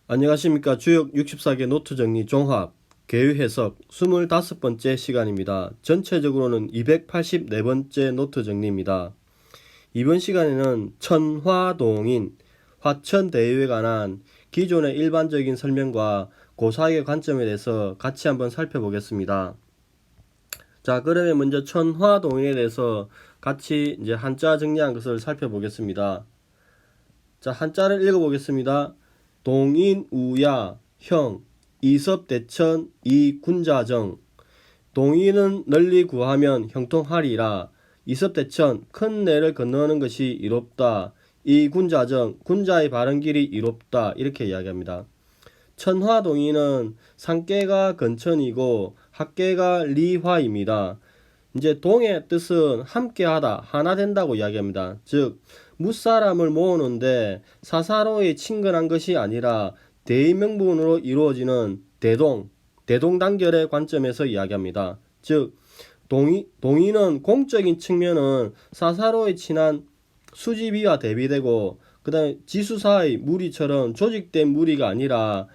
안녕하십니까. 주역 64개 노트 정리 종합 개요 해석 25번째 시간입니다. 전체적으로는 284번째 노트 정리입니다. 이번 시간에는 천화동인, 화천대유에 관한 기존의 일반적인 설명과 고사학의 관점에 대해서 같이 한번 살펴보겠습니다. 자, 그러면 먼저 천화동인에 대해서 같이 이제 한자 정리한 것을 살펴보겠습니다. 자, 한자를 읽어보겠습니다. 동인우야 형 이섭대천 이군자정. 동인은 널리 구하면 형통하리라. 이섭대천 큰 내를 건너는 것이 이롭다. 이군자정 군자의 바른 길이 이롭다. 이렇게 이야기합니다. 천화동인은 상계가 건천이고 학계가 리화입니다. 이제 동의 뜻은 함께하다, 하나 된다고 이야기합니다. 즉 무사람을 모으는데 사사로이 친근한 것이 아니라 대의명분으로 이루어지는 대동단결의 관점에서 이야기합니다. 즉 동의는 공적인 측면은 사사로이 친한 수지비와 대비되고, 그 다음에 지수사의 무리처럼 조직된 무리가 아니라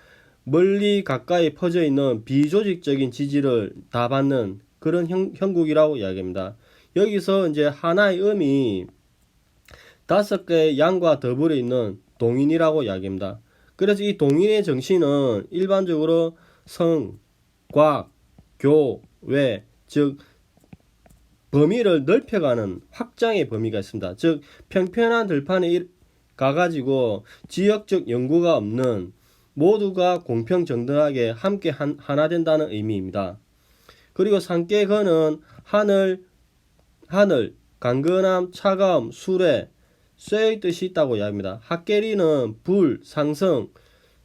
멀리 가까이 퍼져 있는 비조직적인 지지를 다 받는 그런 형국이라고 이야기합니다. 여기서 이제 하나의 음이 5개의 양과 더불어 있는 동인이라고 이야기합니다. 그래서 이 동인의 정신은 일반적으로 성, 과, 교, 외, 즉 범위를 넓혀가는 확장의 범위가 있습니다. 즉 평평한 들판에 가가지고 지역적 연구가 없는, 모두가 공평정당하게 함께 하나 된다는 의미입니다. 그리고 상계건은 하늘, 강건함, 차가움, 수레, 쇠의 뜻이 있다고 이야기합니다. 학계리는 불, 상승,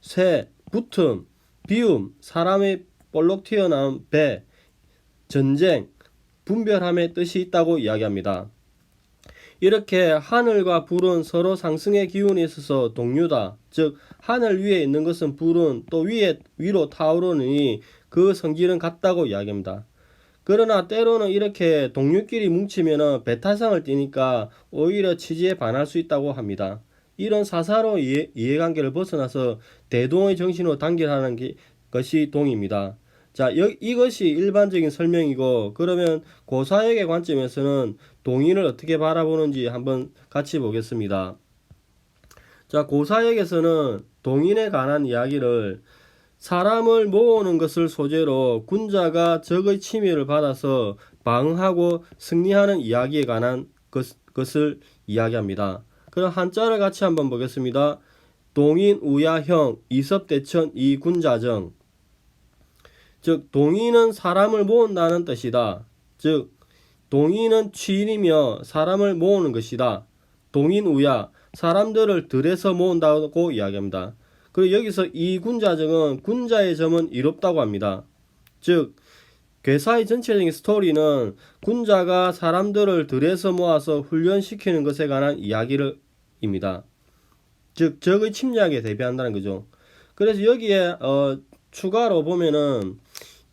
새, 붙음, 비움, 사람의 볼록 튀어나온 배, 전쟁, 분별함의 뜻이 있다고 이야기합니다. 이렇게 하늘과 불은 서로 상승의 기운이 있어서 동류다. 즉 하늘 위에 있는 것은 불은 또 위로 타오르니 그 성질은 같다고 이야기합니다. 그러나 때로는 이렇게 동류끼리 뭉치면 배타성을 띠니까 오히려 치지에 반할 수 있다고 합니다. 이런 사사로 이해관계를 벗어나서 대동의 정신으로 단결하는 것이 동입니다. 자, 이것이 일반적인 설명이고, 그러면 고사역의 관점에서는 동인을 어떻게 바라보는지 한번 같이 보겠습니다. 자, 고사역에서는 동인에 관한 이야기를 사람을 모으는 것을 소재로 군자가 적의 침입을 받아서 방어하고 승리하는 이야기에 관한 것을 이야기합니다. 그럼 한자를 같이 한번 보겠습니다. 동인 우야형 이섭대천 이군자정. 즉 동인은 사람을 모은다는 뜻이다. 즉 동인은 취인이며 사람을 모으는 것이다. 동인우야 사람들을 들에서 모은다고 이야기합니다. 그리고 여기서 이 군자정은 군자의 점은 이롭다고 합니다. 즉 괴사의 전체적인 스토리는 군자가 사람들을 들에서 모아서 훈련시키는 것에 관한 이야기입니다. 즉 적의 침략에 대비한다는 거죠. 그래서 여기에 추가로 보면은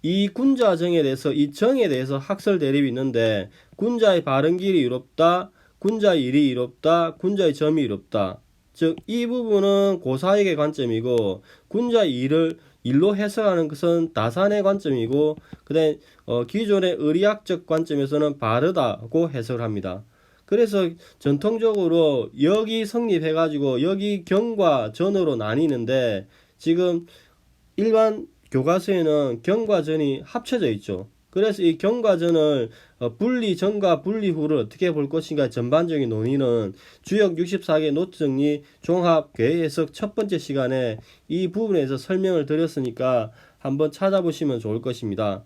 이 군자정에 대해서, 이 정에 대해서 학설 대립이 있는데, 군자의 바른 길이 이롭다, 군자의 일이 이롭다, 군자의 점이 이롭다. 즉 이 부분은 고사역의 관점이고, 군자의 일로 해석하는 것은 다산의 관점이고, 그다음에 기존의 의리학적 관점에서는 바르다고 해석을 합니다. 그래서 전통적으로 역이 성립해가지고 여기 경과 전으로 나뉘는데, 지금 일반 교과서에는 경과 전이 합쳐져 있죠. 그래서 이 경과 전을 분리 전과 분리 후를 어떻게 볼 것인가 전반적인 논의는 주역 64개 노트 정리 종합 괴 해석 첫 번째 시간에 이 부분에서 설명을 드렸으니까 한번 찾아보시면 좋을 것입니다.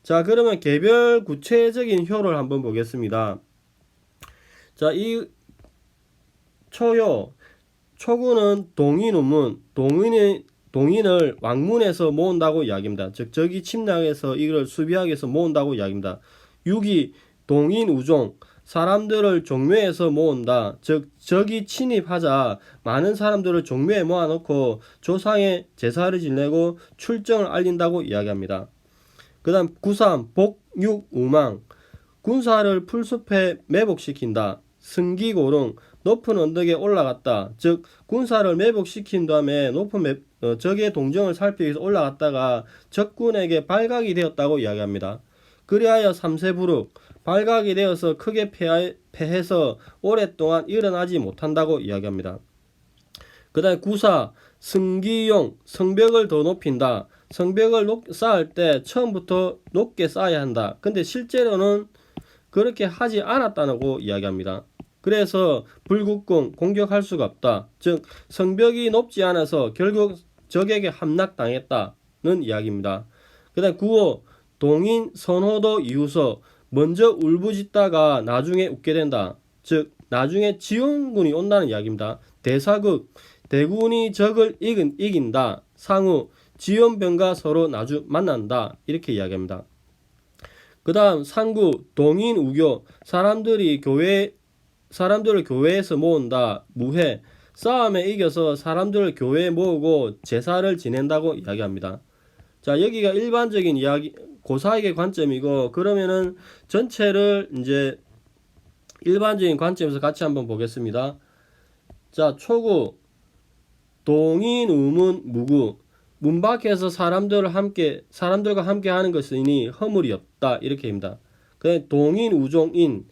자, 그러면 개별 구체적인 효를 한번 보겠습니다. 자, 이 초효, 초구는 동인우문, 동인을 왕문에서 모은다고 이야기합니다. 즉 적이 침략해서 이걸 수비하기 위해서 모은다고 이야기합니다. 6이 동인우종, 사람들을 종묘에서 모은다. 즉 적이 침입하자 많은 사람들을 종묘에 모아놓고 조상의 제사를 지내고 출정을 알린다고 이야기합니다. 그 다음 9.3 복육우망, 군사를 풀숲에 매복시킨다. 승기고릉, 높은 언덕에 올라갔다. 즉 군사를 매복시킨 다음에 높은 적의 동정을 살피기 위해서 올라갔다가 적군에게 발각이 되었다고 이야기합니다. 그리하여 삼세부룩 발각이 되어서 크게 패해서 오랫동안 일어나지 못한다고 이야기합니다. 그 다음에 구사 승기용 성벽을 더 높인다. 성벽을 쌓을 때 처음부터 높게 쌓아야 한다. 근데 실제로는 그렇게 하지 않았다고 이야기합니다. 그래서 불국공 공격할 수가 없다. 즉 성벽이 높지 않아서 결국 적에게 함락당했다는 이야기입니다. 그 다음 9호 동인 선호도 이후서 먼저 울부짖다가 나중에 웃게 된다. 즉 나중에 지원군이 온다는 이야기입니다. 대사극 대군이 적을 이긴다. 상우 지원병과 서로 나중 만난다. 이렇게 이야기합니다. 그 다음 상구 동인 우교 사람들을 교회에서 모은다. 무해 싸움에 이겨서 사람들을 교회에 모으고 제사를 지낸다고 이야기합니다. 자, 여기가 일반적인 이야기 고사익의 관점이고, 그러면은 전체를 이제 일반적인 관점에서 같이 한번 보겠습니다. 자, 초구 동인 우문 무구 문 밖에서 사람들과 함께 하는 것이니 허물이 없다. 이렇게입니다. 그 동인 우종인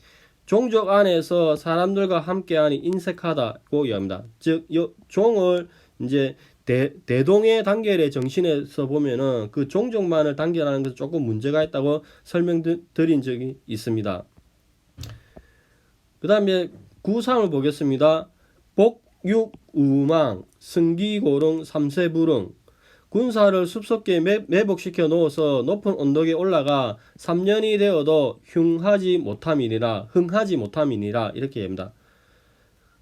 종족 안에서 사람들과 함께하니 인색하다고 이야기합니다. 즉 종을 이제 대동의 단결의 정신에서 보면은 그 종족만을 단결하는 것은 조금 문제가 있다고 설명드린 적이 있습니다. 그 다음에 구상을 보겠습니다. 복육우망 승기고릉 삼세부릉 군사를 숲속에 매복시켜 놓아서 높은 언덕에 올라가 3년이 되어도 흥하지 못함이니라 이렇게 합니다.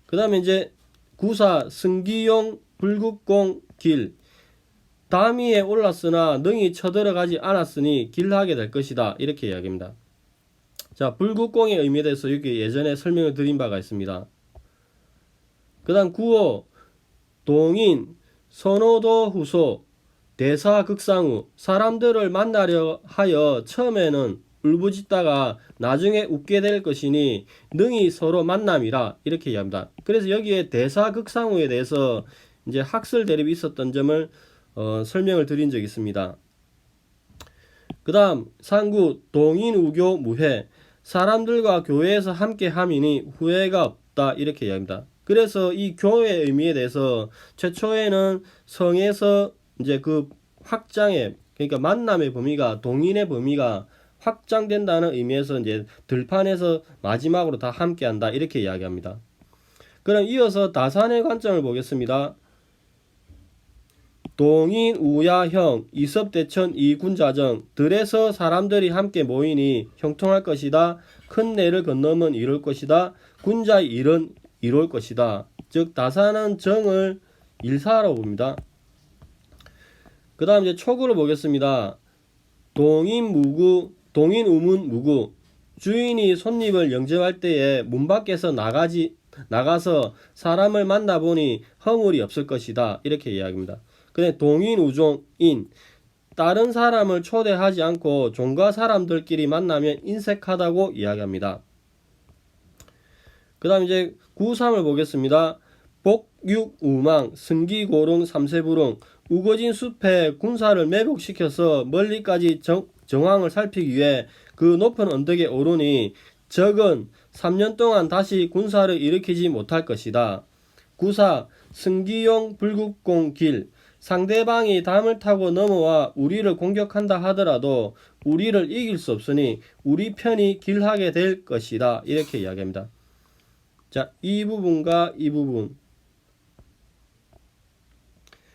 그 다음에 이제 구사 승기용 불국공 길 담 위에 올랐으나 능히 쳐들어가지 않았으니 길하게 될 것이다. 이렇게 이야기합니다. 자, 불국공의 의미에 대해서 여기 예전에 설명을 드린 바가 있습니다. 그 다음 9호 동인 선호도 후소 대사극상후 사람들을 만나려 하여 처음에는 울부짖다가 나중에 웃게 될 것이니 능히 서로 만남이라 이렇게 이야기합니다. 그래서 여기에 대사극상후에 대해서 이제 학설 대립이 있었던 점을 설명을 드린 적이 있습니다. 그 다음 상구 동인우교 무해 사람들과 교회에서 함께 함이니 후회가 없다 이렇게 이야기합니다. 그래서 이 교회의 의미에 대해서 최초에는 성에서 이제 그 확장의 그러니까 만남의 범위가 동인의 범위가 확장된다는 의미에서 이제 들판에서 마지막으로 다 함께한다 이렇게 이야기합니다. 그럼 이어서 다산의 관점을 보겠습니다. 동인 우야형 이섭대천 이군자정 들에서 사람들이 함께 모이니 형통할 것이다. 큰 내를 건너면 이룰 것이다. 군자의 일은 이룰 것이다. 즉 다산은 정을 일사라고 봅니다. 그 다음 이제 초구를 보겠습니다. 동인 우문 무구 주인이 손님을 영접할 때에 문 밖에서 나가서 사람을 만나보니 허물이 없을 것이다. 이렇게 이야기합니다. 근데 동인 우종인 다른 사람을 초대하지 않고 종과 사람들끼리 만나면 인색하다고 이야기합니다. 그 다음 이제 9.3을 보겠습니다. 복육우망 승기고릉 삼세부릉 우거진 숲에 군사를 매복시켜서 멀리까지 정황을 살피기 위해 그 높은 언덕에 오르니 적은 3년 동안 다시 군사를 일으키지 못할 것이다. 9.4 승기용 불국공 길 상대방이 담을 타고 넘어와 우리를 공격한다 하더라도 우리를 이길 수 없으니 우리 편이 길하게 될 것이다. 이렇게 이야기합니다. 자, 이 부분과 이 부분.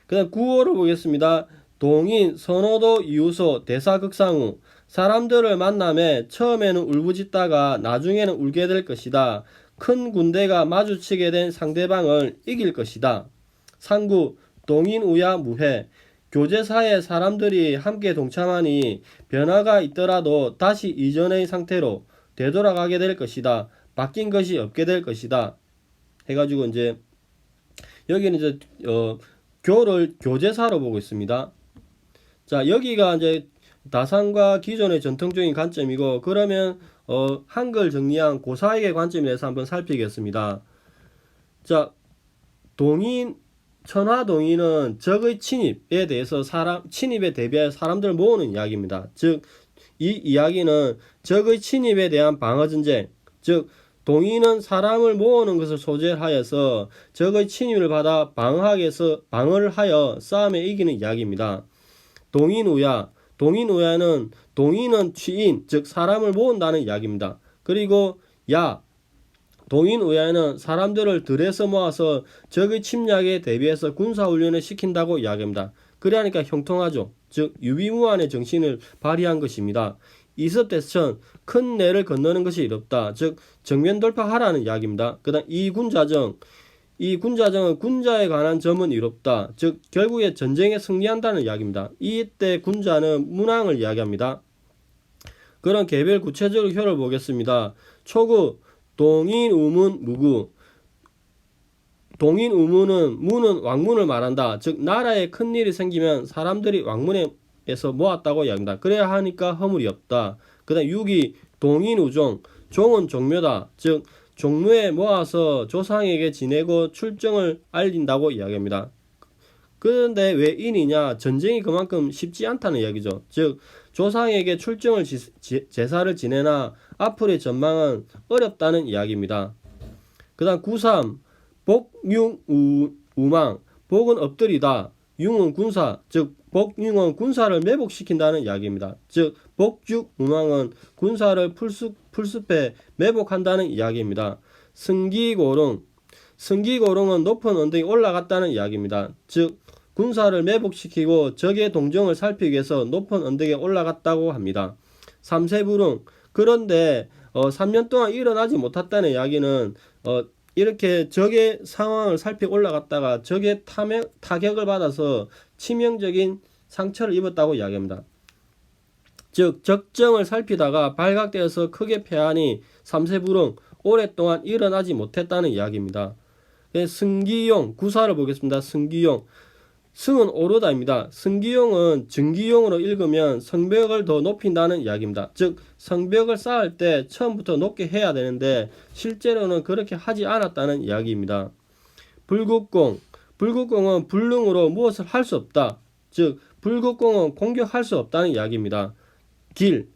그 다음 9호를 보겠습니다. 동인, 선호도, 이유소, 대사극상후 사람들을 만남에 처음에는 울부짖다가 나중에는 울게 될 것이다. 큰 군대가 마주치게 된 상대방을 이길 것이다. 상구, 동인, 우야, 무해 교제사에 사람들이 함께 동참하니 변화가 있더라도 다시 이전의 상태로 되돌아가게 될 것이다. 바뀐 것이 없게 될 것이다. 해가지고 이제 여기는 이제 교를 교제사로 보고 있습니다. 자, 여기가 이제 다산과 기존의 전통적인 관점이고, 그러면 한글 정리한 고사익의 관점에 대해서 한번 살피겠습니다. 자, 동인, 천화동인은 적의 침입에 대해서 침입에 대비하여 사람들을 모으는 이야기입니다. 즉, 이 이야기는 적의 침입에 대한 방어전쟁, 즉 동인은 사람을 모으는 것을 소재하여서 적의 침입을 받아 방어를 하여 싸움에 이기는 이야기입니다. 동인우야, 동인우야는 동인은 취인, 즉 사람을 모은다는 이야기입니다. 그리고 야, 동인우야는 사람들을 들에서 모아서 적의 침략에 대비해서 군사훈련을 시킨다고 이야기합니다. 그러니까 형통하죠. 즉 유비무환의 정신을 발휘한 것입니다. 이섭대천, 큰 내를 건너는 것이 어렵다. 즉 정면 돌파하라는 이야기입니다. 그 다음 이군자정, 이 군자정은 군자에 관한 점은 이롭다. 즉 결국에 전쟁에 승리한다는 이야기입니다. 이때 군자는 문왕을 이야기합니다. 그런 개별 구체적으로 효를 보겠습니다. 초구 동인우문 무구. 동인우문은 문은 왕문을 말한다. 즉 나라에 큰일이 생기면 사람들이 왕문에서 모았다고 이야기합니다. 그래야 하니까 허물이 없다. 그 다음 6이 동인우종, 종은 종묘다. 즉 종묘에 모아서 조상에게 지내고 출정을 알린다고 이야기합니다. 그런데 왜 인이냐? 전쟁이 그만큼 쉽지 않다는 이야기죠. 즉 조상에게 출정을 제사를 지내나 앞으로의 전망은 어렵다는 이야기입니다. 그 다음 9.3 복융우망, 복은 엎드리다, 융은 군사, 즉 복융은 군사를 매복시킨다는 이야기입니다. 즉 복죽우망은 군사를 풀숲에 매복한다는 이야기입니다. 승기고릉, 승기고릉은 높은 언덕에 올라갔다는 이야기입니다. 즉 군사를 매복시키고 적의 동정을 살피기 위해서 높은 언덕에 올라갔다고 합니다. 삼세부릉, 그런데 3년 동안 일어나지 못했다는 이야기는 이렇게 적의 상황을 살피 올라갔다가 적의 타격을 받아서 치명적인 상처를 입었다고 이야기합니다. 즉 적정을 살피다가 발각되어서 크게 패하니 삼세부릉, 오랫동안 일어나지 못했다는 이야기입니다. 승기용, 구사를 보겠습니다. 승기용, 승은 오르다입니다. 승기용은 증기용으로 읽으면 성벽을 더 높인다는 이야기입니다. 즉 성벽을 쌓을 때 처음부터 높게 해야 되는데 실제로는 그렇게 하지 않았다는 이야기입니다. 불국공, 불국공은 불능으로 무엇을 할 수 없다. 즉 불국공은 공격할 수 없다는 이야기입니다. 길,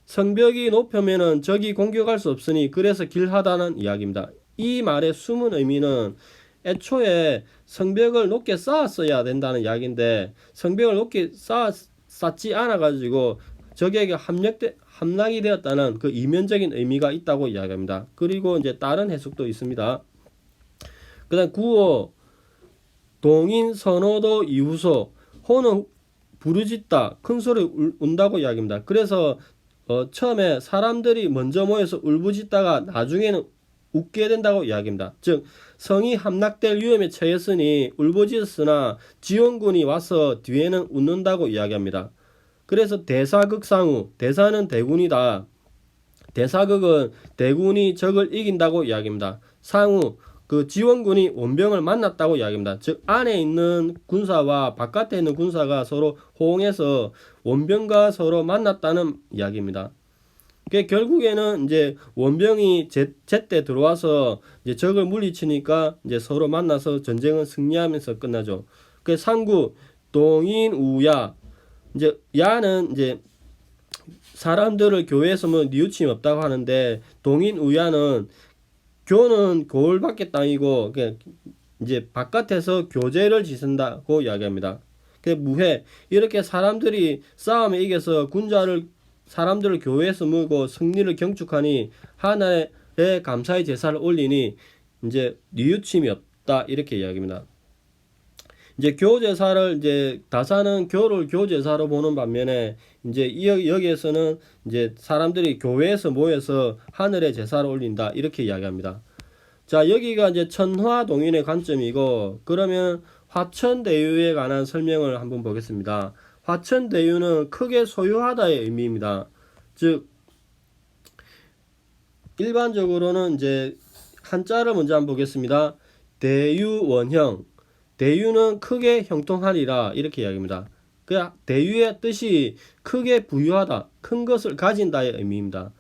성벽이 높으면 적이 공격할 수 없으니 그래서 길하다는 이야기입니다. 이 말의 숨은 의미는 애초에 성벽을 높게 쌓았어야 된다는 이야기인데 성벽을 높게 쌓지 않아 가지고 적에게 함락이 되었다는 그 이면적인 의미가 있다고 이야기합니다. 그리고 이제 다른 해석도 있습니다. 그 다음 9호 동인 선호도 이후소, 호는 부르짖다, 큰 소리 운다고 이야기합니다. 그래서 처음에 사람들이 먼저 모여서 울부짖다가 나중에는 웃게 된다고 이야기합니다. 즉 성이 함락될 위험에 처했으니 울부짖었으나 지원군이 와서 뒤에는 웃는다고 이야기합니다. 그래서 대사극상우, 대사는 대군이다. 대사극은 대군이 적을 이긴다고 이야기합니다. 상우, 그 지원군이 원병을 만났다고 이야기합니다. 즉 안에 있는 군사와 바깥에 있는 군사가 서로 호응해서 원병과 서로 만났다는 이야기입니다. 결국에는 이제 원병이 제때 들어와서 이제 적을 물리치니까 이제 서로 만나서 전쟁은 승리하면서 끝나죠. 그 상구 동인우야, 이제 야는 이제 사람들을 교회에서 뭐 뉘우침이 없다고 하는데 동인우야는 교는 교울밖에 땅이고 이제 바깥에서 교제를 지선다고 이야기합니다. 무해, 이렇게 사람들이 싸움에 이겨서 사람들을 교회에서 모으고 승리를 경축하니 하나의 감사의 제사를 올리니 이제 뉘우침이 없다 이렇게 이야기합니다. 이제 교제사를 이제 다사는 교를 교제사로 보는 반면에 이제 여기에서는 이제 사람들이 교회에서 모여서 하늘의 제사를 올린다 이렇게 이야기합니다. 자, 여기가 이제 천화동인의 관점이고, 그러면 화천대유에 관한 설명을 한번 보겠습니다. 화천대유는 크게 소유하다의 의미입니다. 즉 일반적으로는 이제 한자를 먼저 한번 보겠습니다. 대유원형, 대유는 크게 형통하리라 이렇게 이야기합니다. 그 대유의 뜻이 크게 부유하다, 큰 것을 가진다의 의미입니다.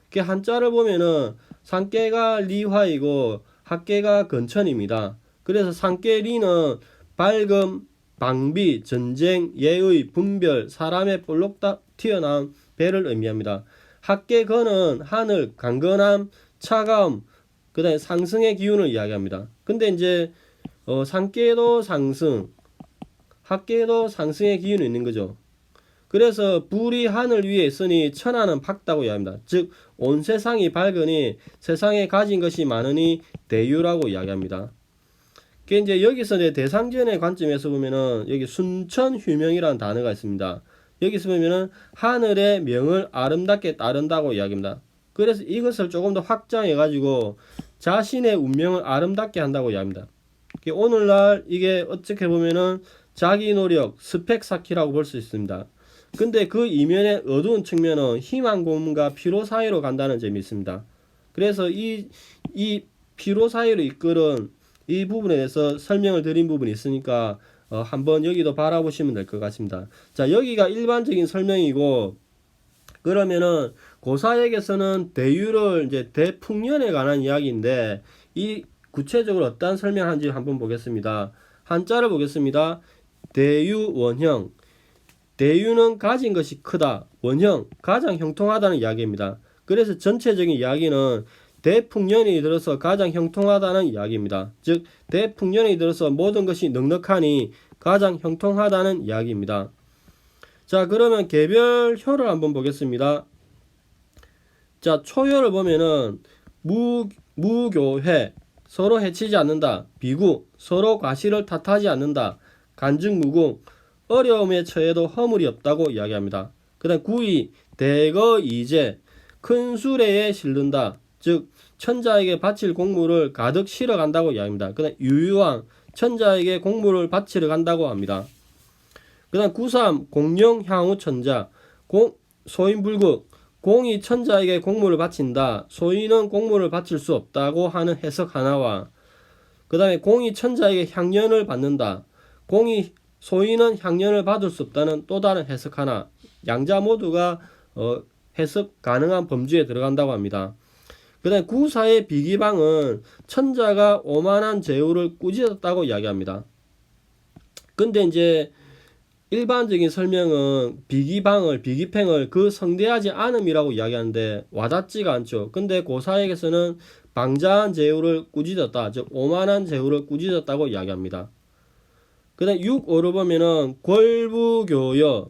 그 한자를 보면은 산깨가 리화이고 학계가 건천입니다. 그래서 상계리는 밝음, 방비, 전쟁, 예의, 분별, 사람의 볼록 튀어나온 배를 의미합니다. 학계건은 하늘, 강건함, 차가움, 그 다음에 상승의 기운을 이야기합니다. 근데 이제 상계도 상승, 학계도 상승의 기운이 있는 거죠. 그래서 불이 하늘 위에 있으니 천하는 밝다고 이야기합니다. 즉 온 세상이 밝으니 세상에 가진 것이 많으니 대유라고 이야기합니다. 그 이제 여기서 이제 대상전의 관점에서 보면은 여기 순천휴명이라는 단어가 있습니다. 여기서 보면은 하늘의 명을 아름답게 따른다고 이야기합니다. 그래서 이것을 조금 더 확장해 가지고 자신의 운명을 아름답게 한다고 이야기합니다. 오늘날 이게 어떻게 보면은 자기 노력, 스펙 쌓기라고 볼 수 있습니다. 근데 그 이면의 어두운 측면은 희망 고문과 피로 사이로 간다는 점이 있습니다. 그래서 이 피로 사이로 이끌은 이 부분에 대해서 설명을 드린 부분이 있으니까 한번 여기도 바라보시면 될 것 같습니다. 자, 여기가 일반적인 설명이고, 그러면은 고사역에서는 대유를 이제 대풍년에 관한 이야기인데, 이 구체적으로 어떤 설명하는지 한번 보겠습니다. 한자를 보겠습니다. 대유원형. 대유는 가진 것이 크다. 원형, 가장 형통하다는 이야기입니다. 그래서 전체적인 이야기는 대풍년이 들어서 가장 형통하다는 이야기입니다. 즉 대풍년이 들어서 모든 것이 넉넉하니 가장 형통하다는 이야기입니다. 자, 그러면 개별효를 한번 보겠습니다. 자, 초효를 보면은 무교회, 서로 해치지 않는다. 비구, 서로 과실을 탓하지 않는다. 간증무궁, 어려움에 처해도 허물이 없다고 이야기합니다. 그 다음 구이, 대거이제, 큰 수레에 실른다. 즉 천자에게 바칠 공물을 가득 실어 간다고 이야기합니다. 그 다음 유유왕, 천자에게 공물을 바치러 간다고 합니다. 그 다음 구삼, 공룡향후천자, 소인불극, 공이 천자에게 공물을 바친다. 소인은 공물을 바칠 수 없다고 하는 해석 하나와, 그 다음에 공이 천자에게 향연을 받는다. 소인은 향연을 받을 수 없다는 또 다른 해석 하나, 양자 모두가 해석 가능한 범주에 들어간다고 합니다. 그 다음에 구사의 비기방은 천자가 오만한 제후를 꾸짖었다고 이야기합니다. 근데 이제 일반적인 설명은 비기팽을 그 성대하지 않음이라고 이야기하는데 와닿지가 않죠. 근데 고사역에서는 방자한 제후를 꾸짖었다, 즉 오만한 제후를 꾸짖었다고 이야기합니다. 그 다음 6어로 보면은 골부교여,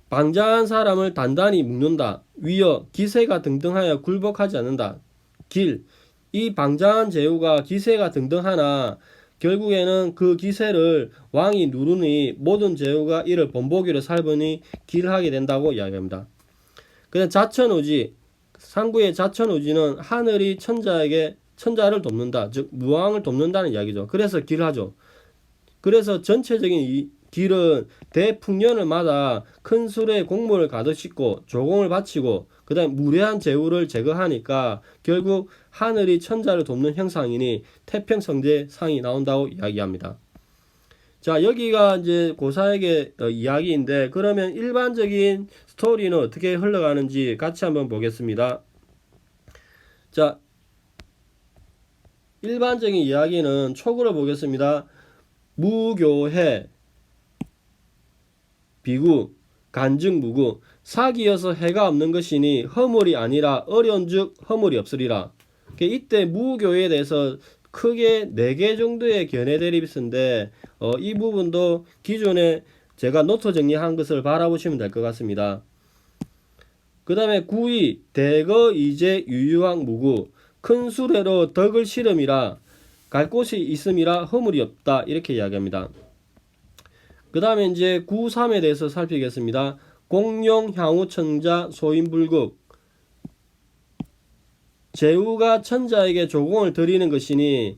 방자한 사람을 단단히 묶는다. 위여, 기세가 등등하여 굴복하지 않는다. 길, 이 방자한 제후가 기세가 등등하나 결국에는 그 기세를 왕이 누르니 모든 제후가 이를 본보기로 살보니 길하게 된다고 이야기합니다. 그 다음 자천오지, 상구의 자천오지는 하늘이 천자를 돕는다. 즉 무왕을 돕는다는 이야기죠. 그래서 길하죠. 그래서 전체적인 이 길은 대풍년을 마다 큰 수레에 곡물을 가득 싣고 조공을 바치고 그 다음 무례한 제후를 제거하니까 결국 하늘이 천자를 돕는 형상이니 태평성제 상이 나온다고 이야기합니다. 자, 여기가 이제 고사역의 이야기인데, 그러면 일반적인 스토리는 어떻게 흘러가는지 같이 한번 보겠습니다. 자, 일반적인 이야기는 촉으로 보겠습니다. 무교해, 비구, 간증무구, 사기여서 해가 없는 것이니 허물이 아니라 어려운즉 허물이 없으리라. 이때 무교에 대해서 크게 4개 정도의 견해 대립이 있는데 이 부분도 기존에 제가 노트 정리한 것을 바라보시면 될 것 같습니다. 그 다음에 구이, 대거, 이제, 유유왕, 무구, 큰 수레로 덕을 실음이라 갈 곳이 있음이라 허물이 없다, 이렇게 이야기합니다. 그 다음에 이제 9.3에 대해서 살피겠습니다. 공룡, 향후천자, 소인불극, 제후가 천자에게 조공을 드리는 것이니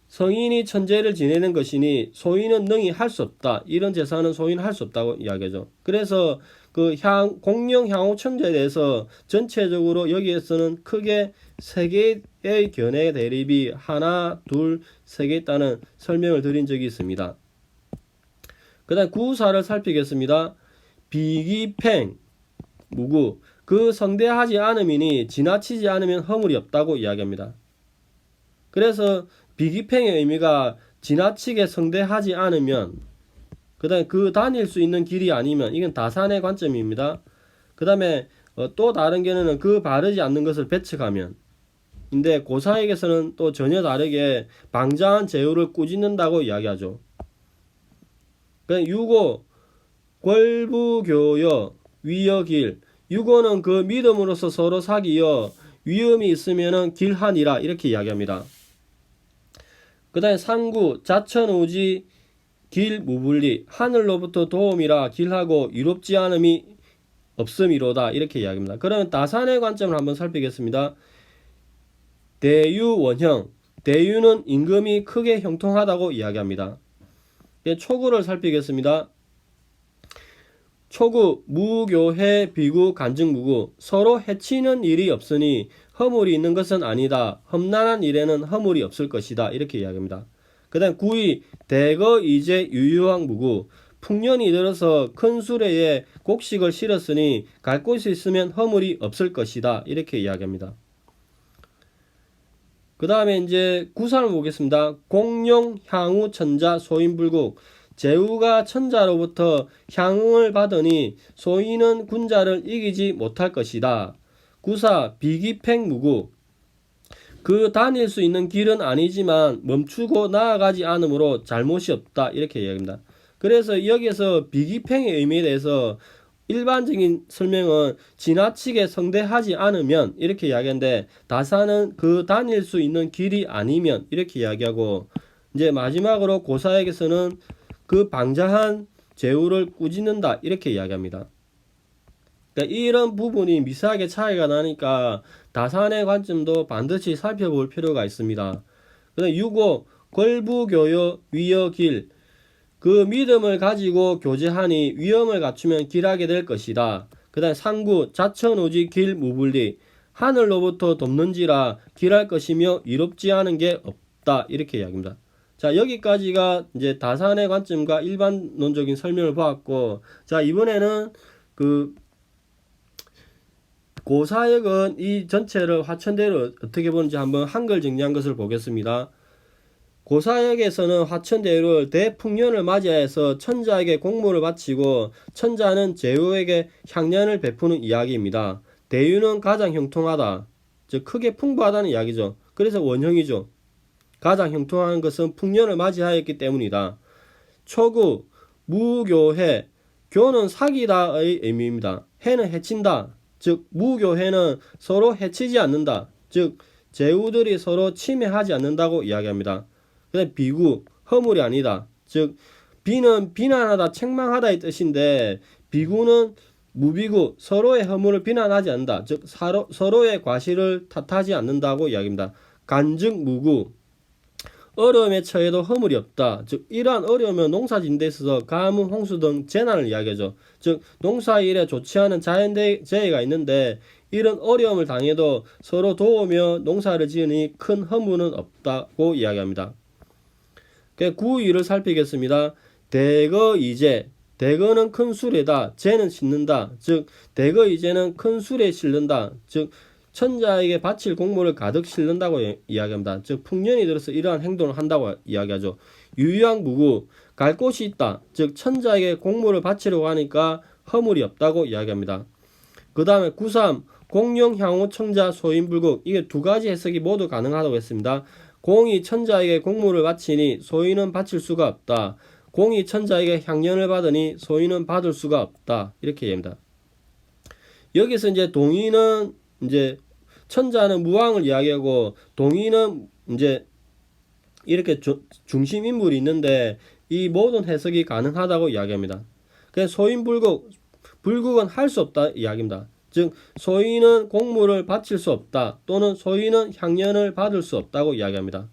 성인이 천재를 지내는 것이니 소인은 능히 할 수 없다. 이런 제사는 소인은 할 수 없다고 이야기하죠. 그래서 그 공룡, 향후천자에 대해서 전체적으로 여기에서는 크게 3개의 견해 대립이 하나, 둘, 3개 있다는 설명을 드린 적이 있습니다. 그 다음 9사를 살피겠습니다. 비기팽, 무구, 그 성대하지 않음이니 지나치지 않으면 허물이 없다고 이야기합니다. 그래서 비기팽의 의미가 지나치게 성대하지 않으면, 그 다음에 그 다닐 수 있는 길이 아니면, 이건 다산의 관점입니다. 그 다음에 또 다른 견해는 그 바르지 않는 것을 배척하면, 인데 고사역에서는 또 전혀 다르게 방자한 제후를 꾸짖는다고 이야기하죠. 그러니까 유고 궐부교여 위여길, 유고는 그 믿음으로서 서로 사귀어 위험이 있으면은 길하니라 이렇게 이야기합니다. 그 다음에 상구 자천우지 길 무불리, 하늘로부터 도움이라 길하고 유롭지 않음이 없음이로다 이렇게 이야기합니다. 그러면 다산의 관점을 한번 살피겠습니다. 대유원형, 대유는 임금이 크게 형통하다고 이야기합니다. 초구를 살피겠습니다. 초구 무교해 비구 간증무구, 서로 해치는 일이 없으니 허물이 있는 것은 아니다. 험난한 일에는 허물이 없을 것이다 이렇게 이야기합니다. 그 다음 구이 대거 이제 유유왕 무구, 풍년이 들어서 큰 수레에 곡식을 실었으니 갈 곳이 있으면 허물이 없을 것이다 이렇게 이야기합니다. 그 다음에 이제 구사를 보겠습니다. 공룡 향후 천자 소인불국, 제후가 천자로부터 향응을 받으니 소인은 군자를 이기지 못할 것이다. 구사 비기팽무구, 그 다닐 수 있는 길은 아니지만 멈추고 나아가지 않으므로 잘못이 없다 이렇게 이야기합니다. 그래서 여기에서 비기팽의 의미에 대해서 일반적인 설명은 지나치게 성대하지 않으면 이렇게 이야기하는데, 다산은 그 다닐 수 있는 길이 아니면 이렇게 이야기하고, 이제 마지막으로 고사역에서는 그 방자한 제후를 꾸짖는다 이렇게 이야기합니다. 그러니까 이런 부분이 미세하게 차이가 나니까 다산의 관점도 반드시 살펴볼 필요가 있습니다. 그다음 6호 걸부교여 위여길, 그 믿음을 가지고 교제하니 위험을 갖추면 길하게 될 것이다. 그 다음 상구 자천오지 길 무불리, 하늘로부터 돕는지라 길할 것이며 이롭지 않은 게 없다 이렇게 이야기합니다. 자, 여기까지가 이제 다산의 관점과 일반론적인 설명을 보았고, 자 이번에는 그 고사역은 이 전체를 화천대로 어떻게 보는지 한번 한글 정리한 것을 보겠습니다. 고사역에서는 화천대유를 대풍년을 맞이해서 천자에게 공물을 바치고 천자는 제후에게 향년을 베푸는 이야기입니다. 대유는 가장 형통하다, 즉 크게 풍부하다는 이야기죠. 그래서 원형이죠. 가장 형통한 것은 풍년을 맞이하였기 때문이다. 초구 무교해, 교는 사귀다의 의미입니다. 해는 해친다, 즉 무교해는 서로 해치지 않는다, 즉 제후들이 서로 침해하지 않는다고 이야기합니다. 그 다음 비구, 허물이 아니다, 즉 비는 비난하다 책망하다의 뜻인데, 비구는 무비구, 서로의 허물을 비난하지 않는다, 즉 서로의 과실을 탓하지 않는다고 이야기합니다. 간증 무구, 어려움에 처해도 허물이 없다, 즉 이러한 어려움은 농사짓는 데 있어서 가뭄, 홍수 등 재난을 이야기하죠. 즉 농사일에 좋지 않은 자연재해가 있는데 이런 어려움을 당해도 서로 도우며 농사를 지으니 큰 허물은 없다고 이야기합니다. 구의를 살피겠습니다. 대거 이제, 대거는 큰 수레다, 재는 싣는다, 즉 대거 이제는 큰 수레에 실른다, 즉 천자에게 바칠 공물을 가득 실른다고 이야기합니다. 즉 풍년이 들어서 이러한 행동을 한다고 이야기하죠. 유유왕무구, 갈 곳이 있다, 즉 천자에게 공물을 바치려고 하니까 허물이 없다고 이야기합니다. 그 다음에 93 공룡 향후 청자 소인불국, 이게 두 가지 해석이 모두 가능하다고 했습니다. 공이 천자에게 공물을 바치니 소인은 바칠 수가 없다. 공이 천자에게 향년을 받으니 소인은 받을 수가 없다 이렇게 얘기합니다. 여기서 이제 동의는 이제 천자는 무왕을 이야기하고 동의는 이제 이렇게 중심 인물이 있는데 이 모든 해석이 가능하다고 이야기합니다. 그래서 소인불국, 불국은 할 수 없다 이야기입니다. 즉 소인은 공물을 바칠 수 없다, 또는 소인은 향년을 받을 수 없다고 이야기합니다.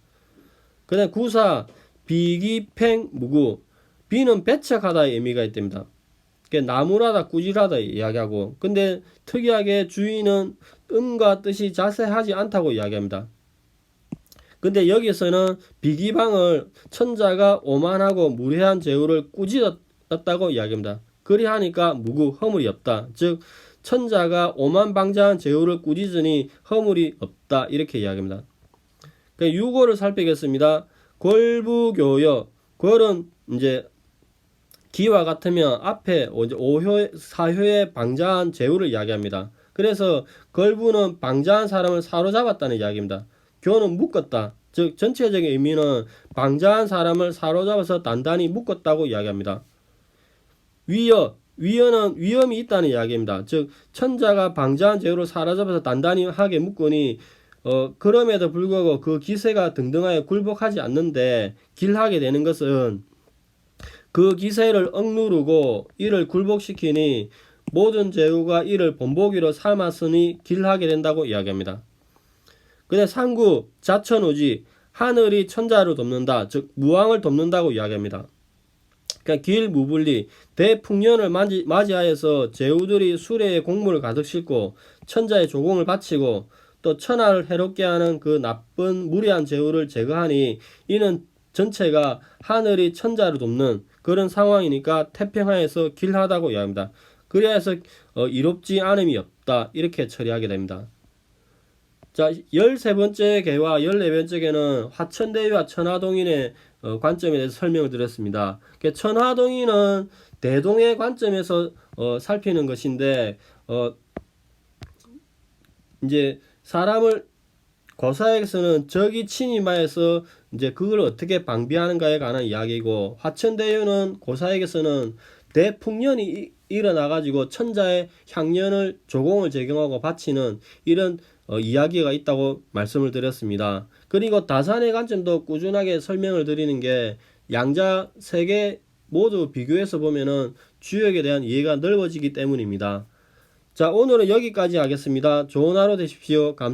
그 다음 구사 비기팽무구, 비는 배척하다의 의미가 있답니다. 나무라다 꾸질하다 이야기하고, 근데 특이하게 주인은 음과 뜻이 자세하지 않다고 이야기합니다. 근데 여기서는 비기방을 천자가 오만하고 무례한 제후를 꾸짖었다고 이야기합니다. 그리하니까 무구, 허물이 없다, 즉 천자가 오만방자한 제후를 꾸짖으니 허물이 없다 이렇게 이야기합니다. 그러니까 유고를 살피겠습니다. 골부교여. 골은 이제 기와 같으면 앞에 5효, 4효의 방자한 제후를 이야기합니다. 그래서 걸부는 방자한 사람을 사로잡았다는 이야기입니다. 교는 묶었다. 즉 전체적인 의미는 방자한 사람을 사로잡아서 단단히 묶었다고 이야기합니다. 위여, 위여는 위험이 있다는 이야기입니다. 즉 천자가 방자한 제후를 사로잡아서 단단히 하게 묶으니 그럼에도 불구하고 그 기세가 등등하여 굴복하지 않는데 길하게 되는 것은 그 기세를 억누르고 이를 굴복시키니 모든 제후가 이를 본보기로 삼았으니 길하게 된다고 이야기합니다. 근데 상구 자천우지 하늘이 천자를 돕는다. 즉 무왕을 돕는다고 이야기합니다. 그러니까 길무불리 대풍년을 맞이하여서 제후들이 수레에 곡물을 가득 싣고 천자의 조공을 바치고 또 천하를 해롭게 하는 그 나쁜 무리한 제후를 제거하니 이는 전체가 하늘이 천자를 돕는 그런 상황이니까 태평하여서 길하다고 이야기합니다. 그래서 이롭지 않음이 없다 이렇게 처리하게 됩니다. 자, 13번째 개와 14번째 개는 화천대유와 천하동인의 관점에 대해서 설명을 드렸습니다. 천하동인은 대동의 관점에서 살피는 것인데 이제 사람을 고사에서는 적이 침입하여서 이제 그걸 어떻게 방비하는가에 관한 이야기고, 화천대유는 고사에게서는 대풍년이 일어나가지고 천자의 향년을 조공을 제공하고 바치는 이런 이야기가 있다고 말씀을 드렸습니다. 그리고 다산의 관점도 꾸준하게 설명을 드리는 게 양자 세 개 모두 비교해서 보면은 주역에 대한 이해가 넓어지기 때문입니다. 자, 오늘은 여기까지 하겠습니다. 좋은 하루 되십시오. 감사합니다.